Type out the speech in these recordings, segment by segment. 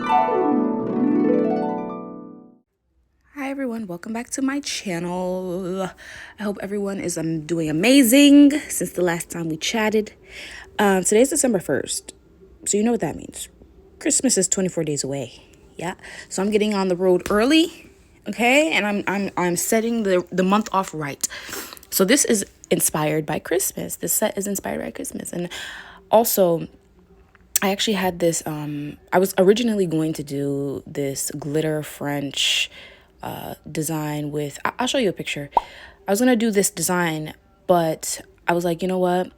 Hi everyone, welcome back to my channel. I hope everyone is doing amazing since the last time we chatted. Today's December 1st, so you know what that means. Christmas is 24 days away. Yeah, so I'm getting on the road early, okay, and I'm setting the month off right. So this is inspired by Christmas. This set is inspired by Christmas, and also I actually had this, I was originally going to do this glitter French design with, I'll show you a picture. I was going to do this design, but I was like, you know what?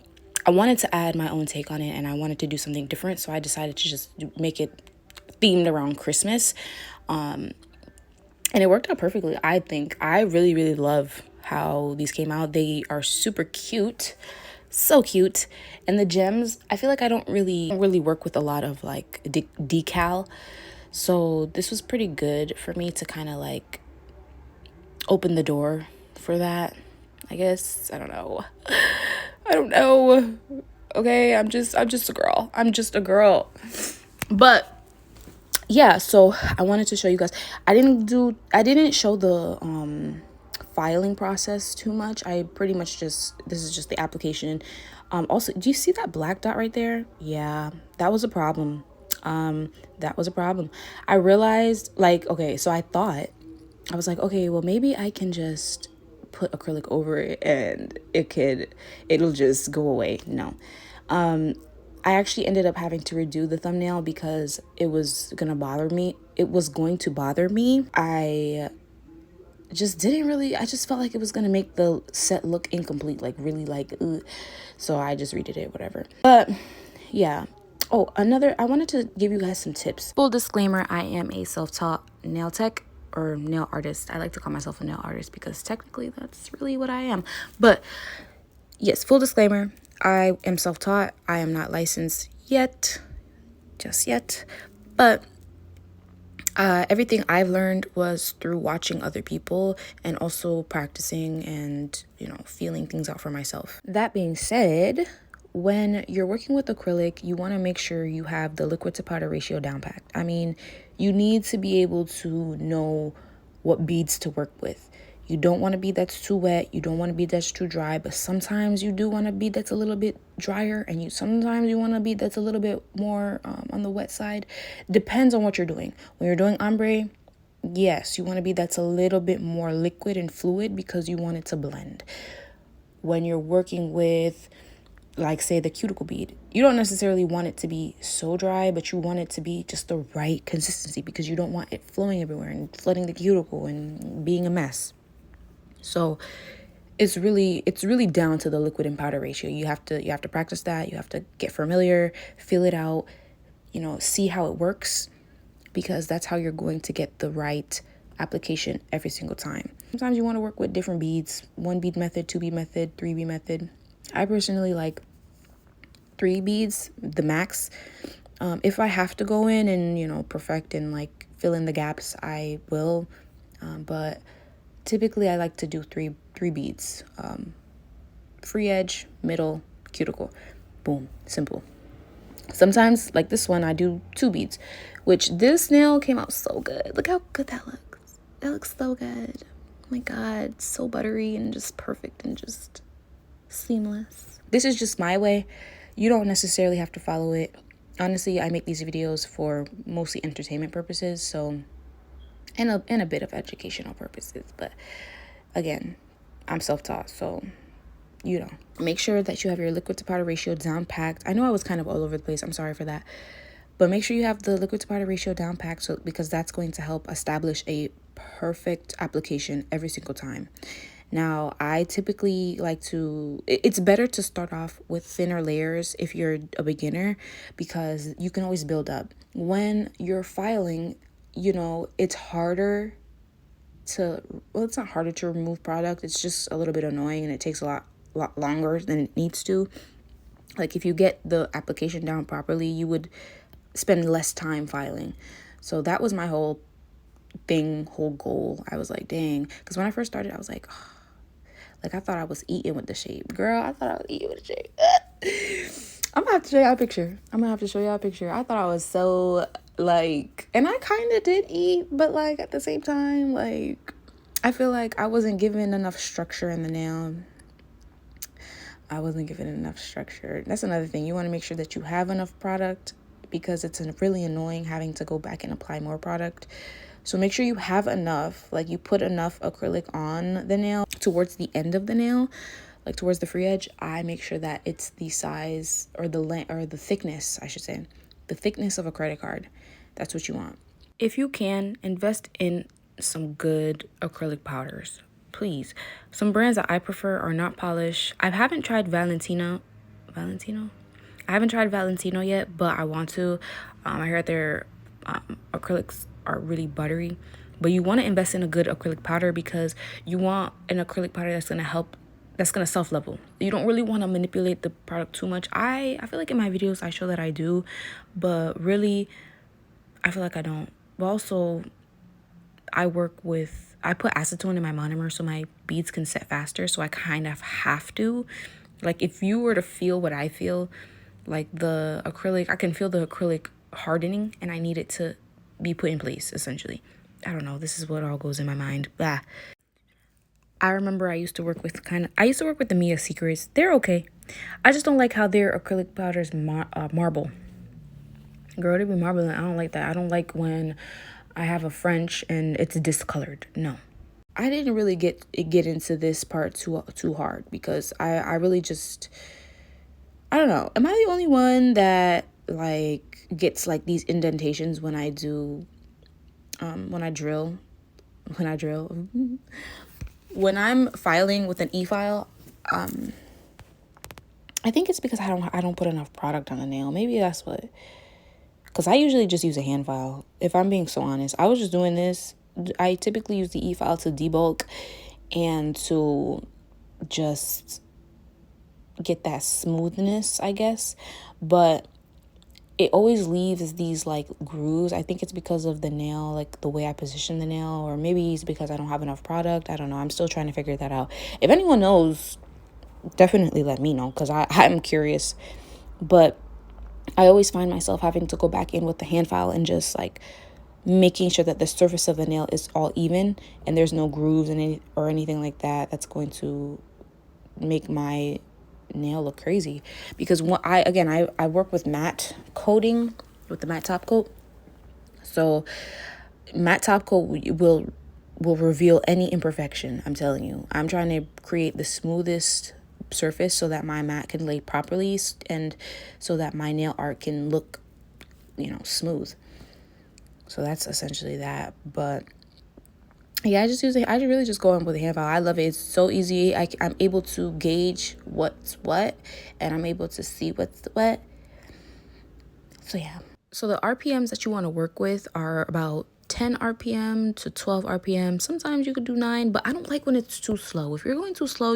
I wanted to add my own take on it and I wanted to do something different. So I decided to just make it themed around Christmas. And it worked out perfectly, I think. I really, really love how these came out. They are super cute. So cute. And the gems, I feel like I don't really work with a lot of like decal. So this was pretty good for me to kind of like open the door for that, I guess. I don't know. Okay, I'm just a girl. I'm just a girl. But yeah, so I wanted to show you guys. I didn't show the filing process too much. I pretty much this is just the application. Also, do you see that black dot right there? Yeah, that was a problem. That was a problem. I realized, like, okay, so I was like, okay, well, maybe I can just put acrylic over it and it'll just go away. No. I actually ended up having to redo the thumbnail because it was gonna bother me. It was going to bother me. I just felt like it was gonna make the set look incomplete, like really like, ugh. So I just redid it, whatever. But yeah. Oh, I wanted to give you guys some tips. Full disclaimer, I am a self-taught nail tech or nail artist. I like to call myself a nail artist because technically that's really what I am. But yes, full disclaimer, I am self-taught. I am not licensed just yet. But everything I've learned was through watching other people and also practicing and, feeling things out for myself. That being said, when you're working with acrylic, you want to make sure you have the liquid to powder ratio down packed. I mean, you need to be able to know what beads to work with. You don't want a bead that's too wet. You don't want a bead that's too dry. But sometimes you do want a bead that's a little bit drier. And sometimes you want a bead that's a little bit more on the wet side. Depends on what you're doing. When you're doing ombre, yes, you want a bead that's a little bit more liquid and fluid because you want it to blend. When you're working with, like, say, the cuticle bead, you don't necessarily want it to be so dry, but you want it to be just the right consistency because you don't want it flowing everywhere and flooding the cuticle and being a mess. So it's really down to the liquid and powder ratio. You have to practice that. You have to get familiar, feel it out, see how it works, because that's how you're going to get the right application every single time. Sometimes you want to work with different beads, 1 bead method, 2 bead method, 3 bead method. I personally like 3 beads, the max. If I have to go in and, perfect and like fill in the gaps, I will. But typically I like to do three beads. Free edge, middle, cuticle. Boom, simple. Sometimes, like this one, I do 2 beads, which this nail came out so good. Look how good that looks. That looks so good. Oh my God, so buttery and just perfect and just seamless. This is just my way. You don't necessarily have to follow it. Honestly, I make these videos for mostly entertainment purposes, so and a bit of educational purposes. But again, I'm self-taught, so make sure that you have your liquid to powder ratio down packed. I know I was kind of all over the place. I'm sorry for that. But make sure you have the liquid to powder ratio down packed because that's going to help establish a perfect application every single time. Now, I typically like it's better to start off with thinner layers if you're a beginner because you can always build up. When you're filing, it's harder it's not harder to remove product. It's just a little bit annoying and it takes a lot longer than it needs to. Like if you get the application down properly, you would spend less time filing. So that was my whole goal. I was like, dang. Because when I first started, I was like, oh, I thought I was eating with the shape. Girl, I thought I was eating with the shape. I'm going to have to show y'all a picture. I thought I was so Like, and I kind of did eat, but like at the same time, like, I feel like I wasn't given enough structure in the nail. I wasn't given enough structure. That's another thing. You want to make sure that you have enough product, because it's really annoying having to go back and apply more product. So make sure you have enough, like you put enough acrylic on the nail towards the end of the nail, like towards the free edge. I make sure that it's the size or the length or the thickness, I should say, the thickness of a credit card. That's what you want. If you can, invest in some good acrylic powders, please. Some brands that I prefer are not polished. I haven't tried Valentino. I haven't tried Valentino yet, but I want to. I heard their acrylics are really buttery, but you want to invest in a good acrylic powder, because you want an acrylic powder that's going to help, that's going to self-level. You don't really want to manipulate the product too much. I feel like in my videos I show that I do, but really I feel like I don't. But also I put acetone in my monomer so my beads can set faster, so I kind of have to. Like if you were to feel what I feel, like the acrylic, I can feel the acrylic hardening and I need it to be put in place, essentially. I don't know, this is what all goes in my mind. Blah. I remember I used to work with the Mia Secrets. They're okay. I just don't like how their acrylic powders marble. Girl, they be marbling. I don't like that. I don't like when I have a French and it's discolored. No. I didn't really get into this part too hard, because I really just, I don't know. Am I the only one that like gets like these indentations when I do when I drill? When I'm filing with an e-file, I think it's because I don't put enough product on the nail. Maybe that's what. Because I usually just use a hand file. If I'm being so honest, I was just doing this. I typically use the e-file to debulk and to just get that smoothness, I guess. But it always leaves these like grooves. I think it's because of the nail, like the way I position the nail, or maybe it's because I don't have enough product. I don't know. I'm still trying to figure that out. If anyone knows, definitely let me know, because I'm curious. But I always find myself having to go back in with the hand file and just like making sure that the surface of the nail is all even and there's no grooves or anything like that that's going to make my nail look crazy. Because I work with matte coating, with the matte top coat. So matte top coat will reveal any imperfection. I'm telling you, I'm trying to create the smoothest surface so that my mat can lay properly and so that my nail art can look, smooth. So that's essentially that. But yeah, I really just go in with a hand file. I love it. It's so easy. I'm able to gauge what's what, and I'm able to see what's what. So yeah. So the RPMs that you want to work with are about 10 RPM to 12 RPM. Sometimes you could do 9, but I don't like when it's too slow. If you're going too slow,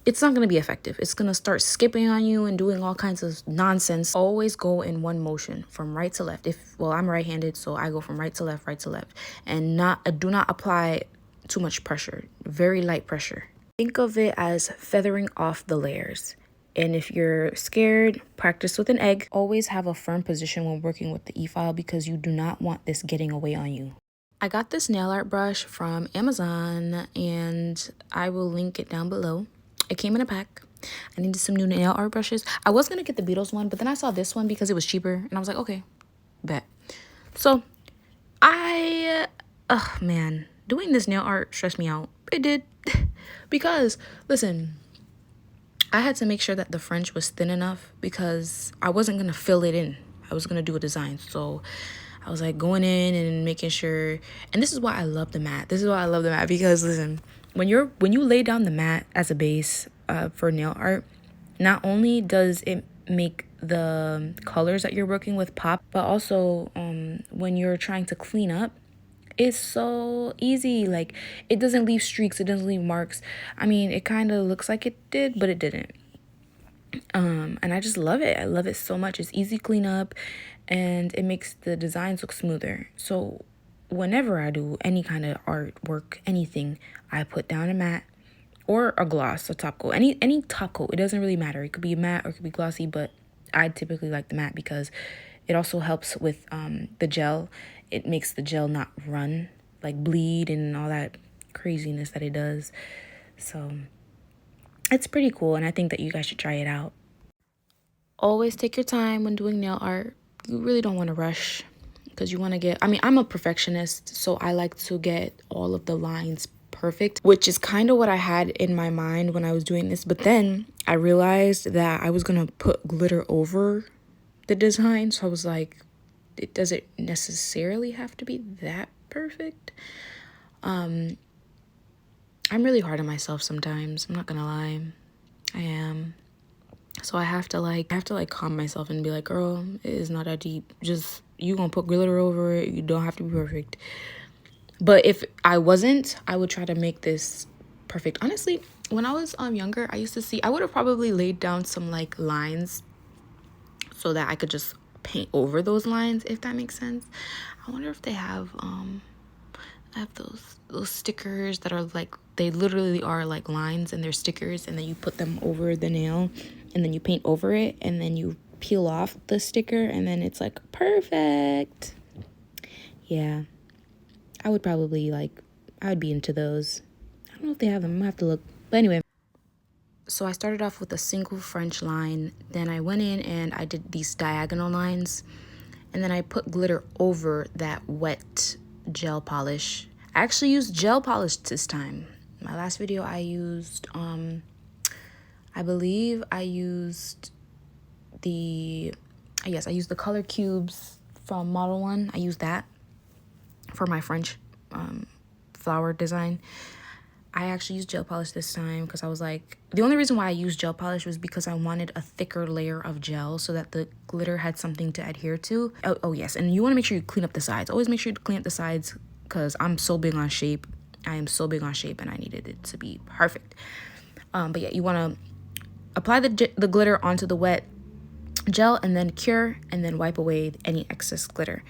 it's not going to be effective. It's going to start skipping on you and doing all kinds of nonsense. Always go in one motion from right to left. I'm right-handed, so I go from right to left, and do not apply too much pressure. Very light pressure. Think of it as feathering off the layers. And if you're scared, practice with an egg. Always have a firm position when working with the e-file, because you do not want this getting away on you. I got this nail art brush from Amazon, and I will link it down below. It came in a pack. I needed some new nail art brushes. I was going to get the Beatles one, but then I saw this one because it was cheaper. And I was like, okay, bet. So man, doing this nail art stressed me out. It did. Because, listen, I had to make sure that the French was thin enough, because I wasn't going to fill it in. I was going to do a design. So I was like going in and making sure. And this is why I love the mat. Because, listen, when you lay down the mat as a base for nail art, not only does it make the colors that you're working with pop, but also when you're trying to clean up, it's so easy. Like, it doesn't leave streaks, it doesn't leave marks. I mean, it kind of looks like it did, but it didn't. And I just love it. I love it so much. It's easy cleanup, and it makes the designs look smoother. So whenever I do any kind of artwork, anything, I put down a matte or a gloss, a top coat, any top coat. It doesn't really matter. It could be matte or it could be glossy, but I typically like the matte because It also helps with the gel. It makes the gel not run, like bleed and all that craziness that it does. So it's pretty cool, and I think that you guys should try it out. Always take your time when doing nail art. You really don't want to rush, because you want to get, I mean, I'm a perfectionist, so I like to get all of the lines perfect, which is kind of what I had in my mind when I was doing this. But then I realized that I was going to put glitter over the design. So I was like, it doesn't necessarily have to be that perfect. I'm really hard on myself sometimes. I'm not going to lie. I am. So I have to calm myself and be like, girl, it is not that deep. Just, you gonna put glitter over it. You don't have to be perfect. But if I wasn't, I would try to make this perfect. Honestly, when I was younger, I would have probably laid down some like lines so that I could just paint over those lines, if that makes sense. I wonder if they have those stickers that are like, they literally are like lines, and they're stickers, and then you put them over the nail, and then you paint over it, and then you peel off the sticker, and then it's like perfect. Yeah, I would be into those. I don't know if they have them. I'm gonna have to look. But anyway, so I started off with a single French line, then I went in and I did these diagonal lines, and then I put glitter over that wet gel polish. I actually used gel polish this time. My last video I used I believe I used the color cubes from Model 1. I used that for my French flower design. I actually used gel polish this time because I was like, the only reason why I used gel polish was because I wanted a thicker layer of gel so that the glitter had something to adhere to. Oh yes, and you want to make sure you clean up the sides. Always make sure you clean up the sides, because I'm so big on shape. I am so big on shape, and I needed it to be perfect. But yeah, you want to apply the glitter onto the wet gel, and then cure, and then wipe away any excess glitter.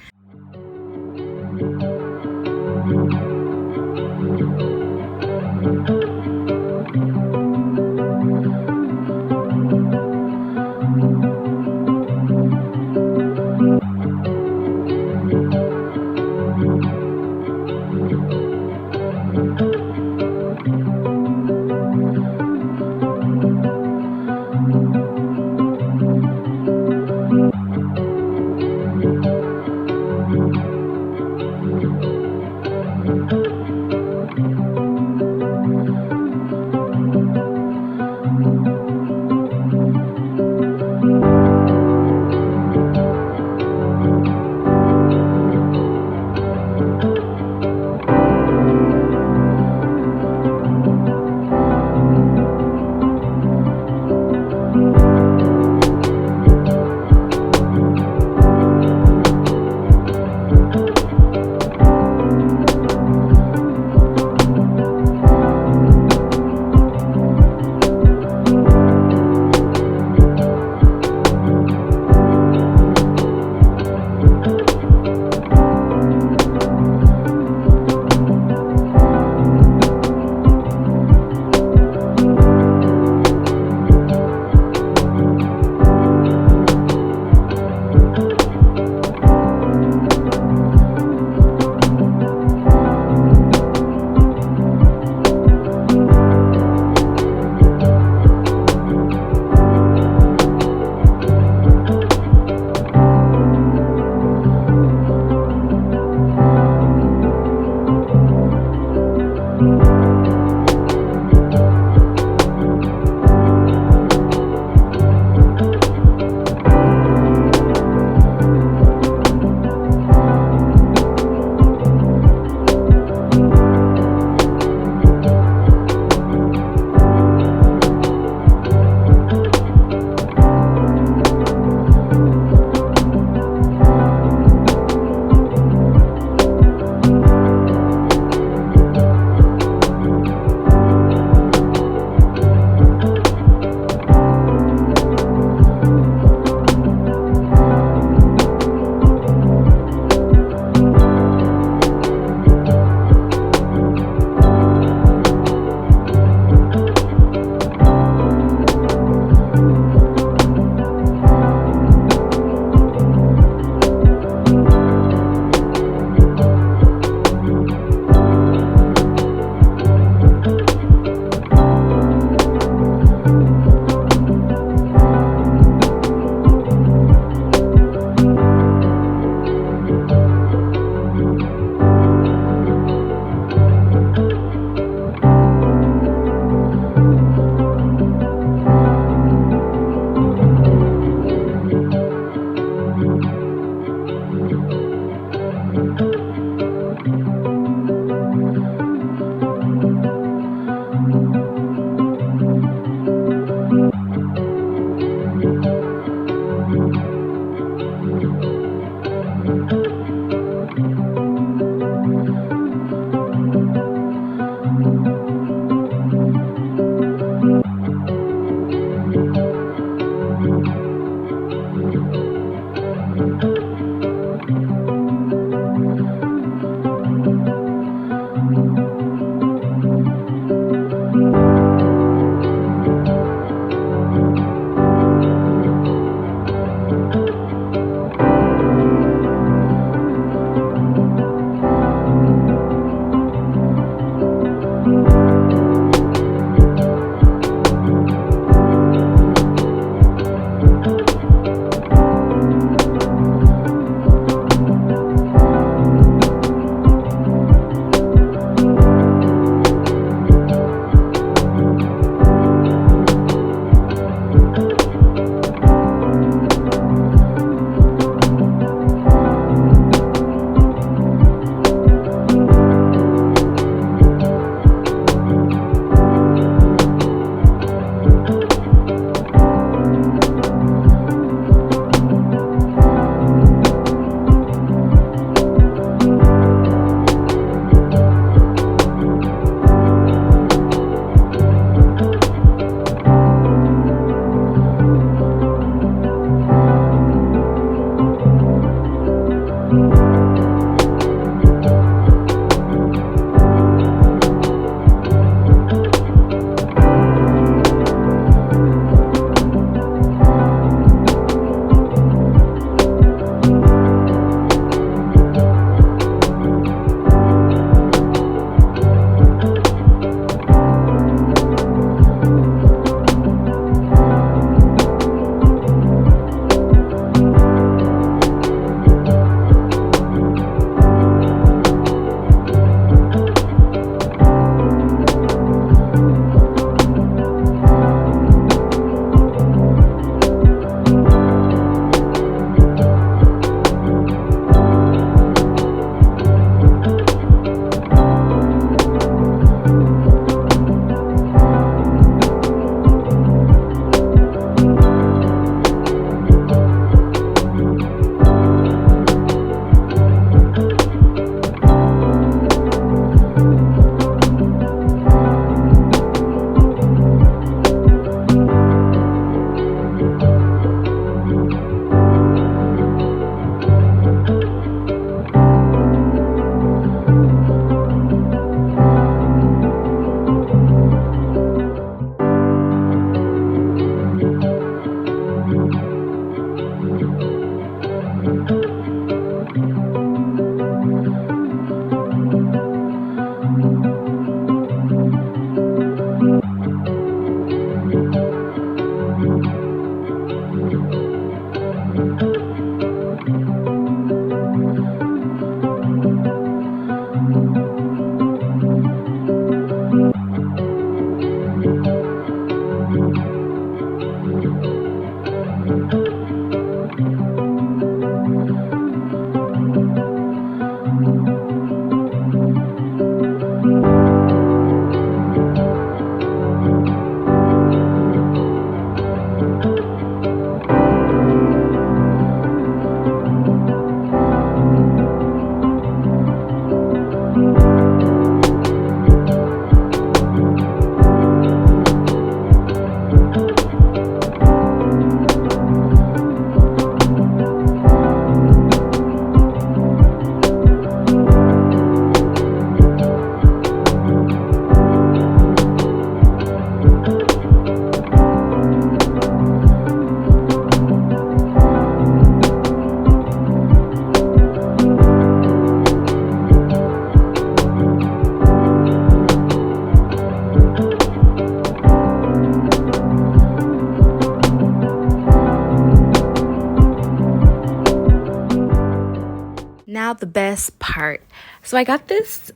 now the best part. So I got this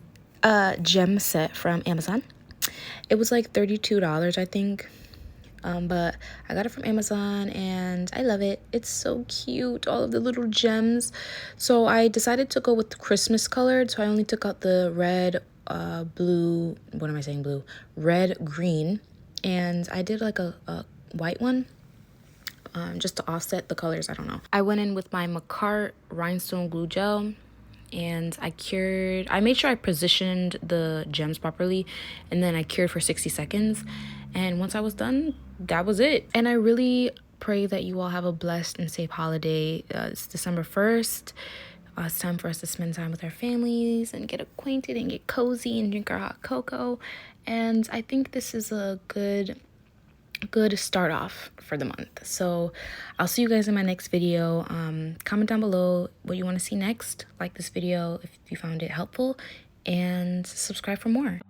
gem set from Amazon. It was like $32, I think. But I got it from Amazon and I love it. It's so cute, all of the little gems. So I decided to go with the Christmas colored. So I only took out the red, blue, what am I saying, blue? Red, green. And I did like a white one. Just to offset the colors, I don't know. I went in with my Macart rhinestone glue gel and I made sure I positioned the gems properly, and then I cured for 60 seconds. And once I was done, that was it. And I really pray that you all have a blessed and safe holiday. It's December 1st. It's time for us to spend time with our families and get acquainted and get cozy and drink our hot cocoa. And I think this is a good start off for the month. So I'll see you guys in my next video. Comment down below what you want to see next. Like this video if you found it helpful, and subscribe for more.